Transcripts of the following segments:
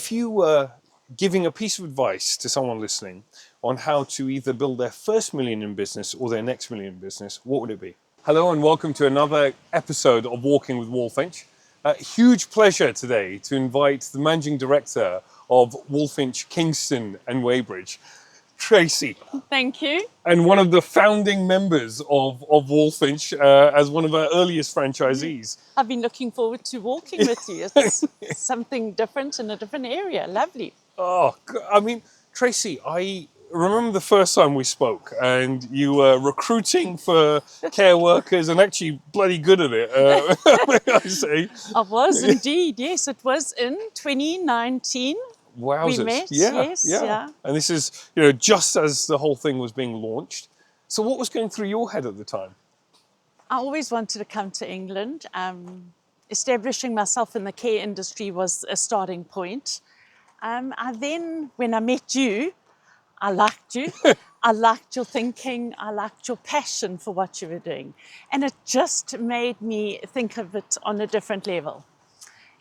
If you were giving a piece of advice to someone listening on how to either build their first million in business or their next million in business, what would it be? Hello and welcome to another episode of Walking with Walfinch. Huge pleasure today to invite the Managing Director of Walfinch Kingston and Weybridge, Tracy. Thank you. And one of the founding members of Walfinch as one of our earliest franchisees. I've been looking forward to walking with you. It's something different in a different area. Lovely. Oh, I mean, Tracy, I remember the first time we spoke and you were recruiting for care workers and actually bloody good at it, may I say. I was indeed, yes. It was in 2019. Wowzers. We met, yeah, yes, yeah. yeah. And this is, just as the whole thing was being launched. So what was going through your head at the time? I always wanted to come to England. Establishing myself in the care industry was a starting point. When I met you, I liked you. I liked your thinking. I liked your passion for what you were doing. And it just made me think of it on a different level.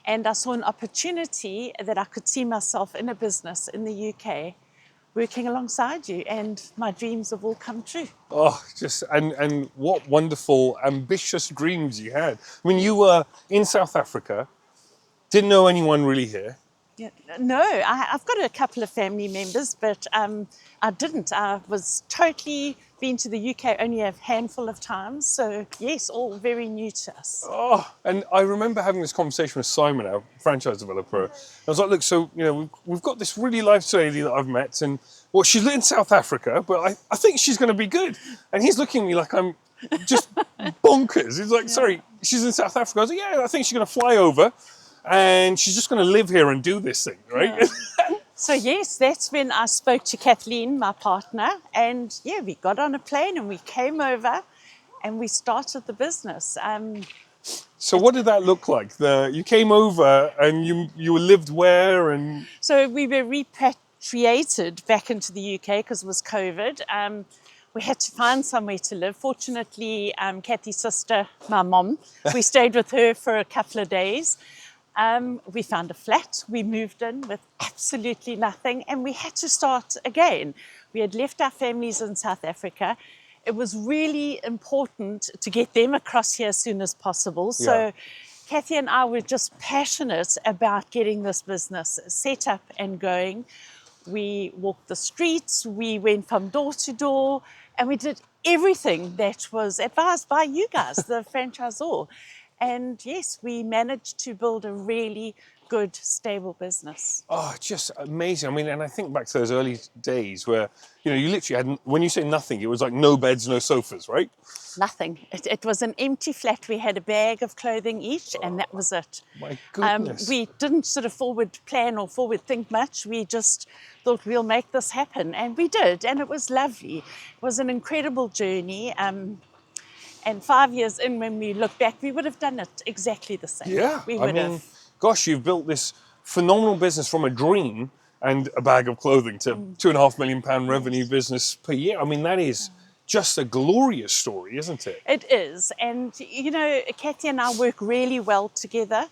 And I saw an opportunity that I could see myself in a business in the UK working alongside you, and my dreams have all come true. Oh, and what wonderful, ambitious dreams you had. I mean, you were in South Africa, didn't know anyone really here. Yeah, no, I've got a couple of family members, but I didn't. I was totally been to the UK only a handful of times. So yes, all very new to us. Oh, and I remember having this conversation with Simon, our franchise developer. I was like, look, so, we've got this really nice lady that I've met, and well, she's in South Africa, but I think she's going to be good. And he's looking at me like I'm just bonkers. He's like, sorry, she's in South Africa. I was like, yeah, I think she's going to fly over. And she's just going to live here and do this thing, right? Yeah. So yes, that's when I spoke to Kathleen, my partner, and yeah, we got on a plane and we came over and we started the business. So what did that look like? You came over and you lived where? And so we were repatriated back into the UK because it was COVID. We had to find somewhere to live. Fortunately, Kathy's sister, my mom, we stayed with her for a couple of days. We found a flat, we moved in with absolutely nothing, and we had to start again. We had left our families in South Africa. It was really important to get them across here as soon as possible. So Kathy and I were just passionate about getting this business set up and going. We walked the streets, we went from door to door, and we did everything that was advised by you guys, the franchisor. And yes, we managed to build a really good, stable business. Oh, just amazing. I mean, and I think back to those early days where, you literally had, when you say nothing, it was like no beds, no sofas, right? Nothing. It was an empty flat. We had a bag of clothing each, and that was it. My goodness. We didn't sort of forward plan or forward think much. We just thought we'll make this happen, and we did, and it was lovely. It was an incredible journey. And 5 years in, when we look back, we would have done it exactly the same. Yeah, we would have. Gosh, you've built this phenomenal business from a dream and a bag of clothing to £2.5 million revenue business per year. I mean, that is just a glorious story, isn't it? It is. And, Kathy and I work really well together.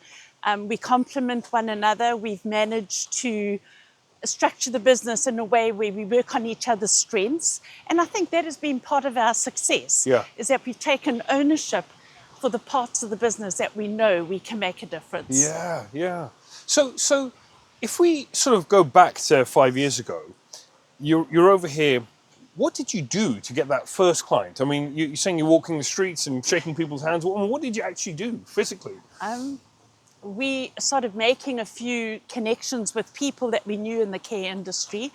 We complement one another. We've managed to structure the business in a way where we work on each other's strengths. And I think that has been part of our success, is that we've taken ownership for the parts of the business that we know we can make a difference. Yeah, yeah. So if we sort of go back to 5 years ago, you're over here. What did you do to get that first client? I mean, you're saying you're walking the streets and shaking people's hands. What did you actually do physically? We started making a few connections with people that we knew in the care industry,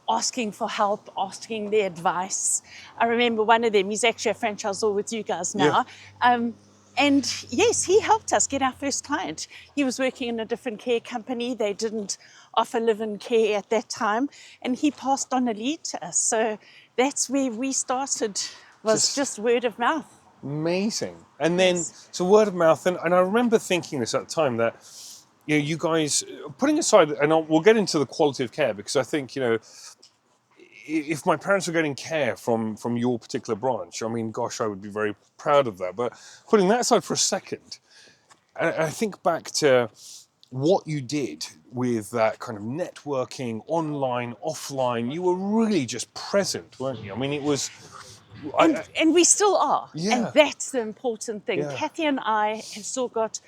asking for help, asking their advice. I remember one of them, he's actually a franchisor with you guys now. Yeah. And yes, he helped us get our first client. He was working in a different care company. They didn't offer live-in care at that time. And he passed on a lead to us. So that's where we started, was just word of mouth. Amazing. And then, so word of mouth, and I remember thinking this at the time that, you guys, putting aside, and we'll get into the quality of care, because I think, if my parents were getting care from your particular branch, I mean, gosh, I would be very proud of that. But putting that aside for a second, I think back to what you did with that kind of networking, online, offline, you were really just present, weren't you? I mean, it was... And we still are. Yeah. And that's the important thing. Yeah. Kathy and I have still got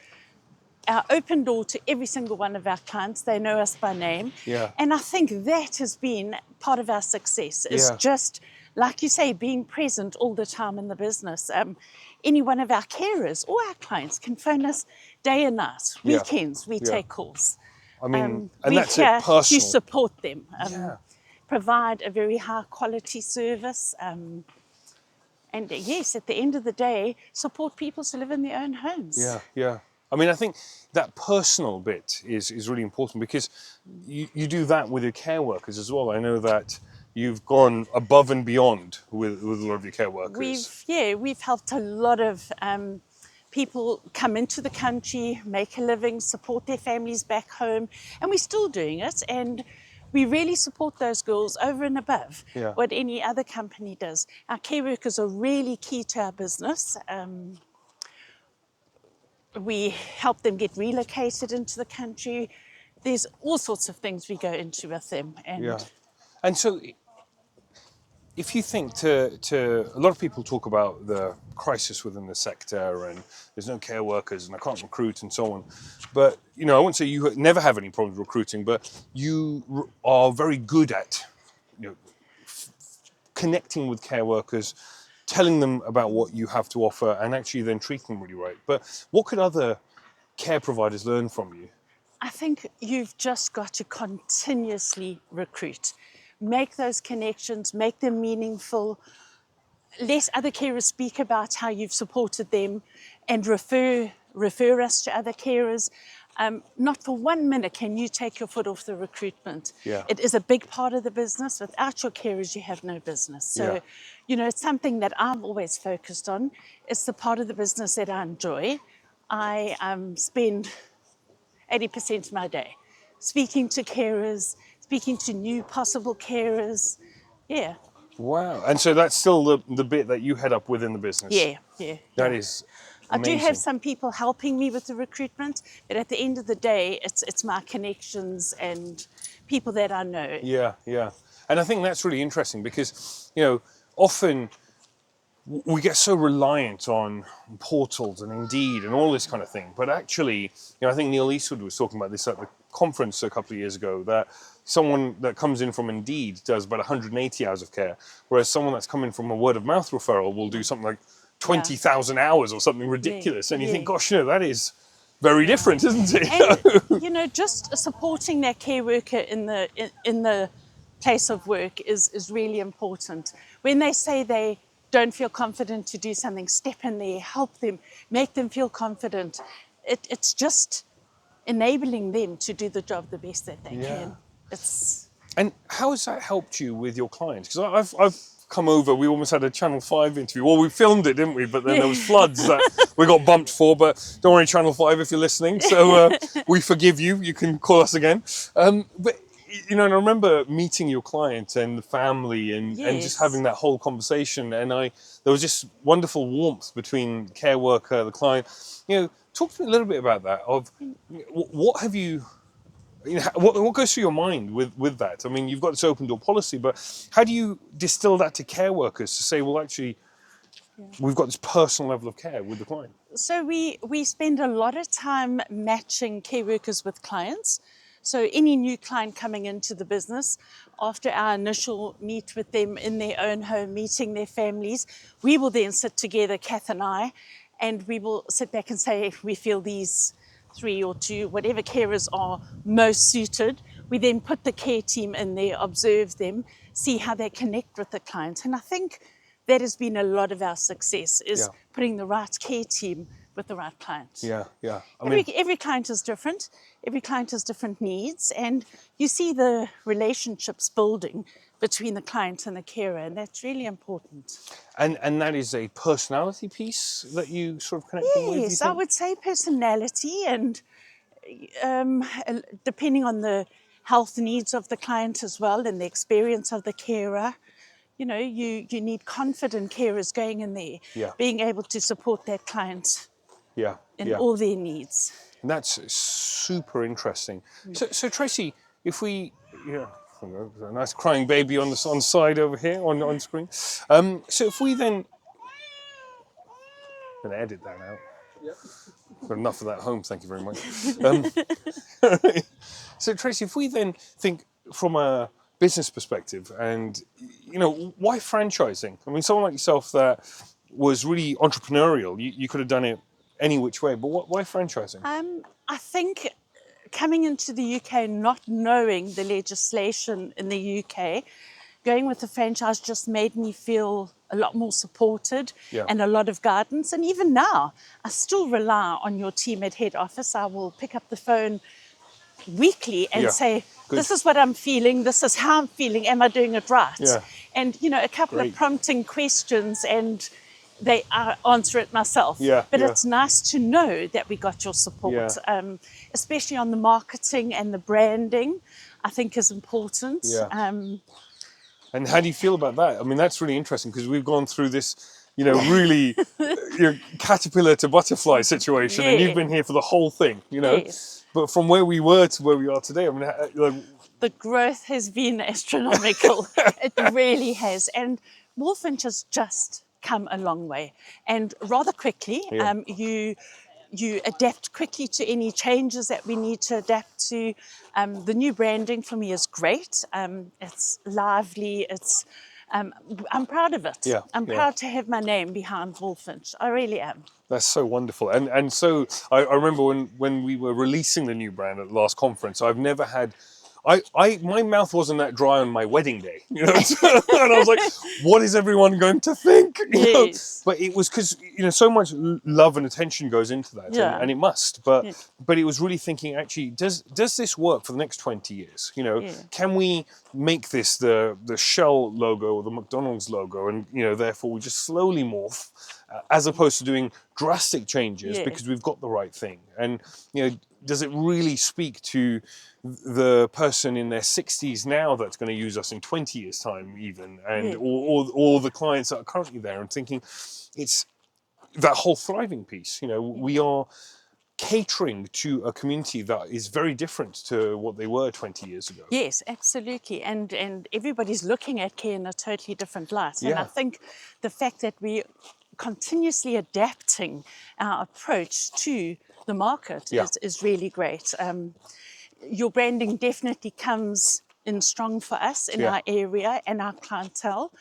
our open door to every single one of our clients. They know us by name. Yeah. And I think that has been part of our success, is Yeah. just, like you say, being present all the time in the business. Any one of our carers or our clients can phone us day and night. Yeah. Weekends, we Yeah. take calls. I mean, and we're that's here it, personal. to support them, Yeah. provide a very high quality service. And yes, at the end of the day, support people to live in their own homes. Yeah, yeah. I mean, I think that personal bit is really important, because you do that with your care workers as well. I know that you've gone above and beyond with a lot of your care workers. We've helped a lot of people come into the country, make a living, support their families back home, and we're still doing it. And we really support those girls over and above Yeah. what any other company does. Our care workers are really key to our business. We help them get relocated into the country. There's all sorts of things we go into with them. And Yeah. And so, if you think to a lot of people talk about the crisis within the sector, and there's no care workers and I can't recruit and so on, but I wouldn't say you never have any problems recruiting, but you are very good at connecting with care workers, telling them about what you have to offer, and actually then treating them really right. But what could other care providers learn from you? I think you've just got to continuously recruit. Make those connections, make them meaningful. Let other carers speak about how you've supported them, and refer us to other carers. Not for 1 minute can you take your foot off the recruitment. Yeah. It is a big part of the business. Without your carers, you have no business. So, it's something that I've always focused on. It's the part of the business that I enjoy. I spend 80% of my day speaking to carers, speaking to new possible carers. Yeah. Wow. And so that's still the bit that you head up within the business? Yeah. That is amazing. I do have some people helping me with the recruitment, but at the end of the day, it's my connections and people that I know. Yeah. And I think that's really interesting, because, often we get so reliant on portals and Indeed and all this kind of thing. But actually, I think Neil Eastwood was talking about this at the conference a couple of years ago, that someone that comes in from Indeed does about 180 hours of care, whereas someone that's coming from a word of mouth referral will do something like 20,000 hours or something ridiculous. And you think, gosh, that is very different, isn't it? And, just supporting that care worker in the place of work is really important. When they say they don't feel confident to do something, step in there, help them, make them feel confident. It's just enabling them to do the job the best that they can. And how has that helped you with your clients? Because I've come over, we almost had a Channel 5 interview. Well, we filmed it, didn't we? But then there was floods that we got bumped for. But don't worry, Channel 5, if you're listening. So we forgive you. You can call us again. But, and I remember meeting your client and the family and just having that whole conversation. And there was just wonderful warmth between care worker, the client. Talk to me a little bit about that. Of what have you... what goes through your mind with that? I mean, you've got this open door policy, but how do you distill that to care workers to say, well, actually, we've got this personal level of care with the client? So we spend a lot of time matching care workers with clients. So any new client coming into the business, after our initial meet with them in their own home, meeting their families, we will then sit together, Kath and I, and we will sit back and say, we feel these 3 or 2, whatever carers are most suited. We then put the care team in there, observe them, see how they connect with the client. And I think that has been a lot of our success, is putting the right care team with the right client. Yeah. Every client is different. Every client has different needs. And you see the relationships building between the client and the carer, and that's really important. And that is a personality piece that you sort of connect them with? Yes, I would say personality, and depending on the health needs of the client as well and the experience of the carer. You need confident carers going in there, being able to support that client in all their needs. And that's super interesting. So Tracy, if we, there's a nice crying baby on the side over here on screen. So if we then, I'm going to edit that out. Yep. Got enough of that home, thank you very much. So Tracy, if we then think from a business perspective, and why franchising? I mean, someone like yourself that was really entrepreneurial, you could have done it any which way, but why franchising? I think coming into the UK, not knowing the legislation in the UK, going with the franchise just made me feel a lot more supported and a lot of guidance. And even now, I still rely on your team at head office. I will pick up the phone weekly and say, this is what I'm feeling, this is how I'm feeling, am I doing it right? Yeah. And, a couple of prompting questions and I answer it myself. But it's nice to know that we got your support, especially on the marketing and the branding, I think is important. And how do you feel about that? I mean, that's really interesting because we've gone through this, really caterpillar to butterfly situation, and you've been here for the whole thing, But from where we were to where we are today, I mean, the growth has been astronomical. It really has. And Walfinch has just come a long way, and rather quickly. You adapt quickly to any changes that we need to adapt to. The new branding for me is great. It's lively. I'm proud of it. I'm proud to have my name behind Walfinch. I really am. That's so wonderful. And so I remember when we were releasing the new brand at the last conference, I've never had... my mouth wasn't that dry on my wedding day, and I was like, what is everyone going to think? Yes. But it was because, so much love and attention goes into that, and it must. But it was really thinking, actually, does this work for the next 20 years? Can we make this the Shell logo or the McDonald's logo, and, therefore we just slowly morph, as opposed to doing drastic changes because we've got the right thing? And, does it really speak to the person in their 60s now that's going to use us in 20 years' time even, and or the clients that are currently there, and thinking it's that whole thriving piece. We are catering to a community that is very different to what they were 20 years ago. Yes, absolutely. And everybody's looking at care in a totally different light. And I think the fact that we continuously adapting our approach to the market is really great. Your branding definitely comes in strong for us in our area and our clientele.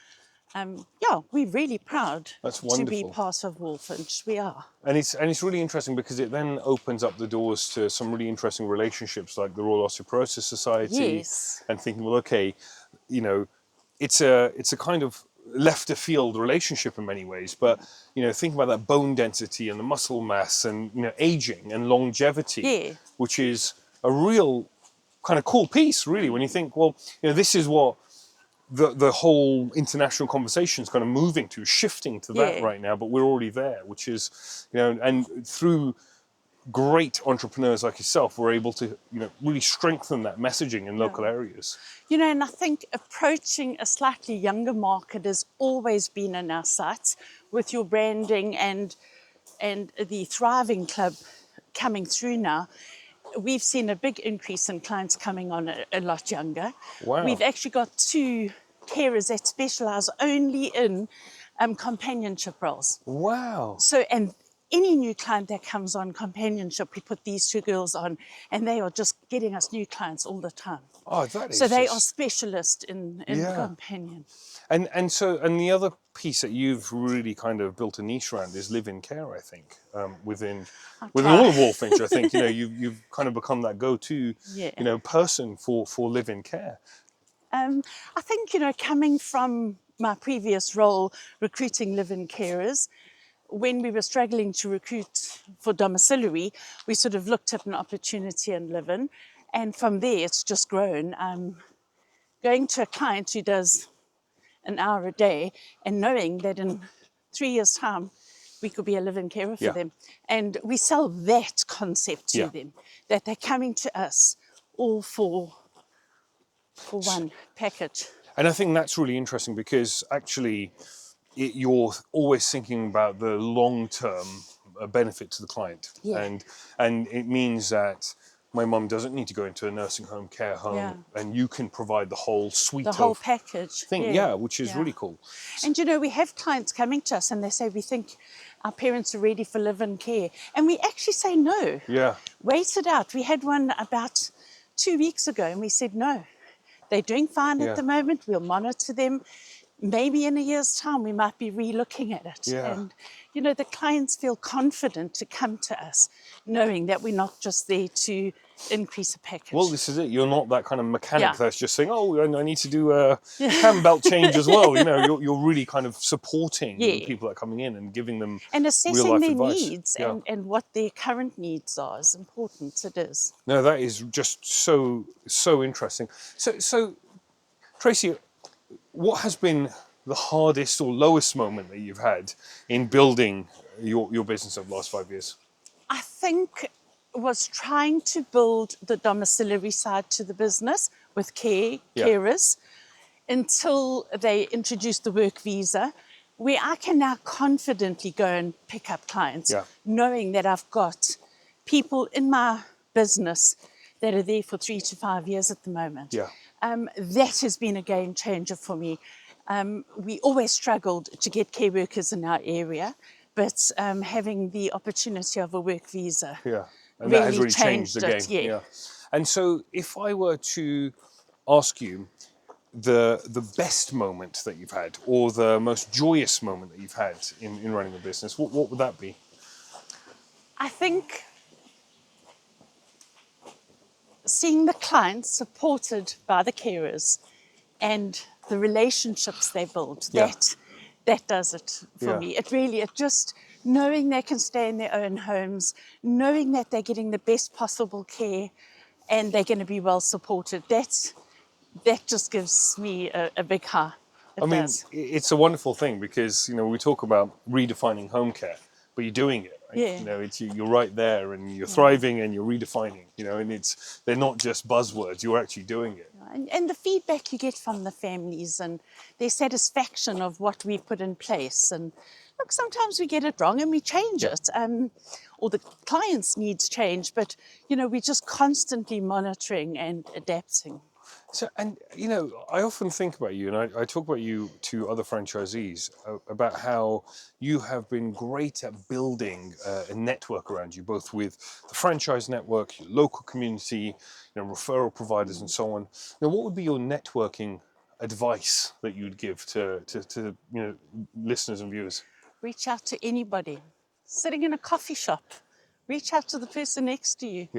We're really proud to be part of Walfinch. We are. And it's really interesting because it then opens up the doors to some really interesting relationships like the Royal Osteoporosis Society. And thinking, well, okay, it's a kind of left of field relationship in many ways, but think about that bone density and the muscle mass and aging and longevity, which is a real kind of cool piece, really, when you think, well, this is what the whole international conversation is kind of moving to, shifting to that right now, but we're already there, which is, and through great entrepreneurs like yourself, we're able to, really strengthen that messaging in local areas. And I think approaching a slightly younger market has always been in our sights with your branding and the Thriving Club coming through now. We've seen a big increase in clients coming on a lot younger. Wow. We've actually got 2 carers that specialise only in companionship roles. Wow. So, and any new client that comes on companionship, we put these 2 girls on, and they are just getting us new clients all the time. Oh, that is. So they are specialists in companion. And the other piece that you've really kind of built a niche around is live-in care, I think, within all of Walfinch. I think you've kind of become that go-to person for live-in care. I think coming from my previous role recruiting live-in carers, when we were struggling to recruit for domiciliary, we sort of looked at an opportunity in live-in, and from there it's just grown. Going to a client who does an hour a day and knowing that in 3 years' time we could be a live-in carer for them. And we sell that concept to them, that they're coming to us all for one package. And I think that's really interesting because actually you're always thinking about the long-term a benefit to the client. Yeah. And it means that my mum doesn't need to go into a nursing home, care home, Yeah. and you can provide the whole suite The whole of package. thing. Yeah, which is really cool. And you know, we have clients coming to us and they say, we think our parents are ready for live-in care. And we actually say no. Yeah. Wait it out. We had one about 2 weeks ago and we said no. They're doing fine at the moment. We'll monitor them. Maybe in a year's time, we might be re-looking at it. Yeah. And, you know, the clients feel confident to come to us, knowing that we're not just there to increase a package. Well, this is it. You're not that kind of mechanic Yeah. that's just saying, oh, I need to do a cam belt change as well. You know, you're really kind of supporting the people that are coming in and giving them and real assessing life their advice. needs and what their current needs are is important. It is. No, that is just so interesting. So Tracy, what has been the hardest or lowest moment that you've had in building your business over the last 5 years? I think was trying to build the domiciliary side to the business with carers until they introduced the work visa, where I can now confidently go and pick up clients, knowing that I've got people in my business that are there for 3 to 5 years at the moment. Yeah. That has been a game changer for me. We always struggled to get care workers in our area, but having the opportunity of a work visa and really that has really changed the it, game. And so if I were to ask you the best moment that you've had or the most joyous moment that you've had in running a business, what would that be? I think seeing the clients supported by the carers and the relationships they build, that does it for me. It just knowing they can stay in their own homes, knowing that they're getting the best possible care and they're going to be well supported, that just gives me a big high. I mean, it's a wonderful thing because, you know, we talk about redefining home care, but you're doing it. Right? You know, you're right there and you're thriving and you're redefining, you know, and they're not just buzzwords, you're actually doing it. And the feedback you get from the families and their satisfaction of what we've put in place. And look, sometimes we get it wrong and we change it, or the client's needs change, but, you know, we're just constantly monitoring and adapting. So, and, you know, I often think about you, and I talk about you to other franchisees about how you have been great at building a network around you, both with the franchise network, your local community, you know, referral providers and so on. Now, what would be your networking advice that you'd give to you know, listeners and viewers? Reach out to anybody. Sitting in a coffee shop, reach out to the person next to you.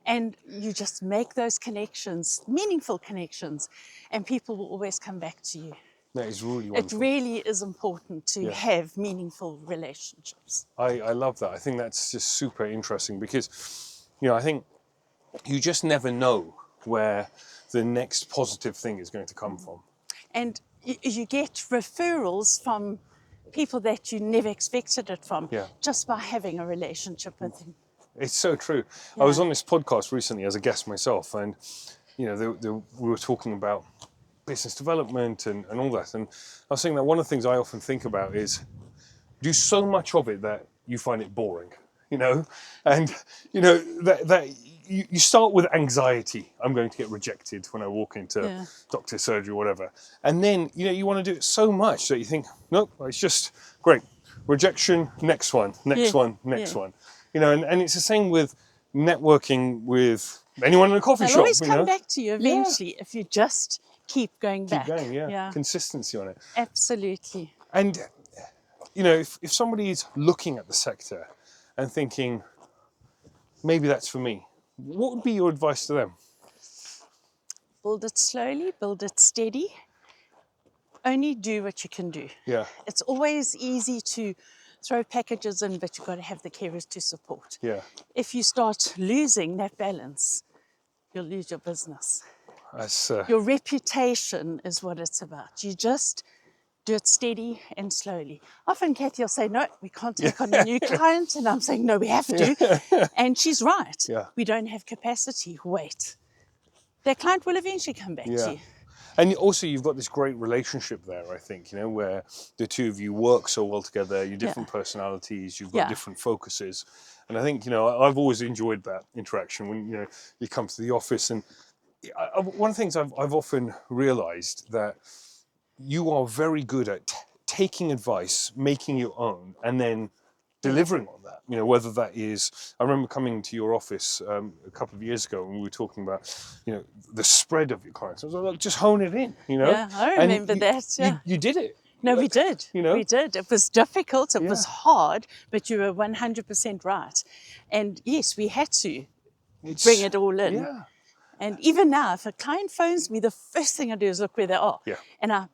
And you just make those connections, meaningful connections, and people will always come back to you. That is really wonderful. It really is important to have meaningful relationships. I love that. I think that's just super interesting because, you know, I think you just never know where the next positive thing is going to come from. And you get referrals from people that you never expected it from, just by having a relationship with them. It's so true. I was on this podcast recently as a guest myself, and you know, we were talking about business development and all that. And I was saying that one of the things I often think about is do so much of it that you find it boring, you know, and you know that you start with anxiety. I'm going to get rejected when I walk into doctor's surgery or whatever, and then you know you want to do it so much that you think, nope, it's just great. Rejection, next one, next one, next one. You know, and it's the same with networking with anyone in a coffee shop. They'll always come back to you eventually if you just keep going back. Keep going, consistency on it. Absolutely. And, you know, if somebody is looking at the sector and thinking, maybe that's for me, what would be your advice to them? Build it slowly, build it steady. Only do what you can do. It's always easy to throw packages in, but you've got to have the carers to support. If you start losing that balance, you'll lose your business. Your reputation is what it's about. You just do it steady and slowly. Often Kathy will say, no, we can't take on a new client. And I'm saying, no, we have to. And she's right. We don't have capacity. Wait. That client will eventually come back to you. And also, you've got this great relationship there, I think, where the two of you work so well together, you're different personalities, you've got different focuses. And I think, I've always enjoyed that interaction when, you come to the office. And one of the things I've often realized that you are very good at taking advice, making your own, and then delivering on that. Whether that is, I remember coming to your office a couple of years ago when we were talking about, the spread of your clients. I was like, "Look, just hone it in, Yeah, I remember that. Yeah. You did it. No, we did. We did. It was difficult. It was hard, but you were 100% right. And yes, we had to bring it all in. Yeah. And even now, if a client phones me, the first thing I do is look where they are. Yeah. And I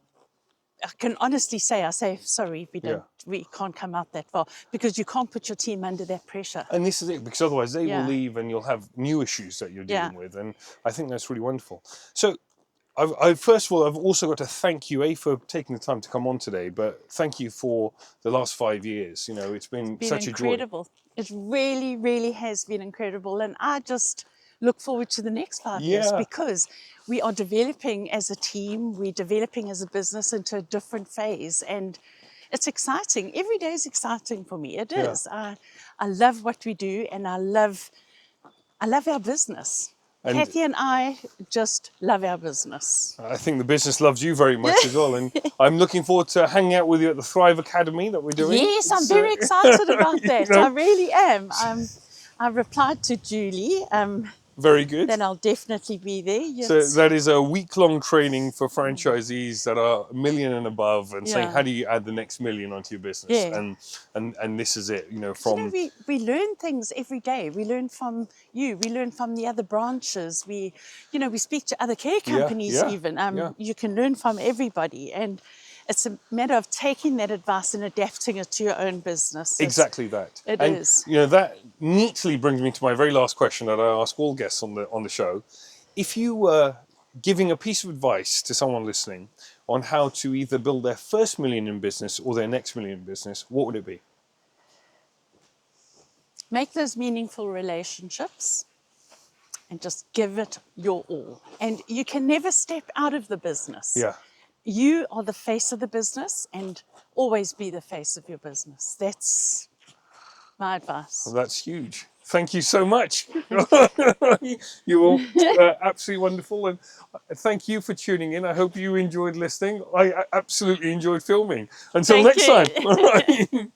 can honestly say, sorry, we can't come out that far, because you can't put your team under that pressure. And this is it, because otherwise they will leave and you'll have new issues that you're dealing with. And I think that's really wonderful. So first of all, I've also got to thank you, for taking the time to come on today, but thank you for the last 5 years. It's been such incredible. a joy. It really, really has been incredible. And I just look forward to the next 5 years, because we are developing as a team, we're developing as a business into a different phase. And it's exciting. Every day is exciting for me. It is. I love what we do, and I love our business. And Kathy and I just love our business. I think the business loves you very much as well. And I'm looking forward to hanging out with you at the Thrive Academy that we're doing. Yes, I'm very excited about that. I really am. I replied to Julie. Very good. Then I'll definitely be there. Yes. So that is a week-long training for franchisees that are $1 million and above, and saying, how do you add the next $1 million onto your business? Yeah. And this is it, from... we learn things every day. We learn from you. We learn from the other branches. We speak to other care companies even. You can learn from everybody. And it's a matter of taking that advice and adapting it to your own business. Exactly that. It is. That neatly brings me to my very last question that I ask all guests on the show. If you were giving a piece of advice to someone listening on how to either build their first $1 million in business or their next $1 million in business, what would it be? Make those meaningful relationships and just give it your all. And you can never step out of the business. Yeah. You are the face of the business, and always be the face of your business. That's my advice. Well, that's huge. Thank you so much. You all absolutely wonderful. And thank you for tuning in. I hope you enjoyed listening. I absolutely enjoyed filming. Until next time.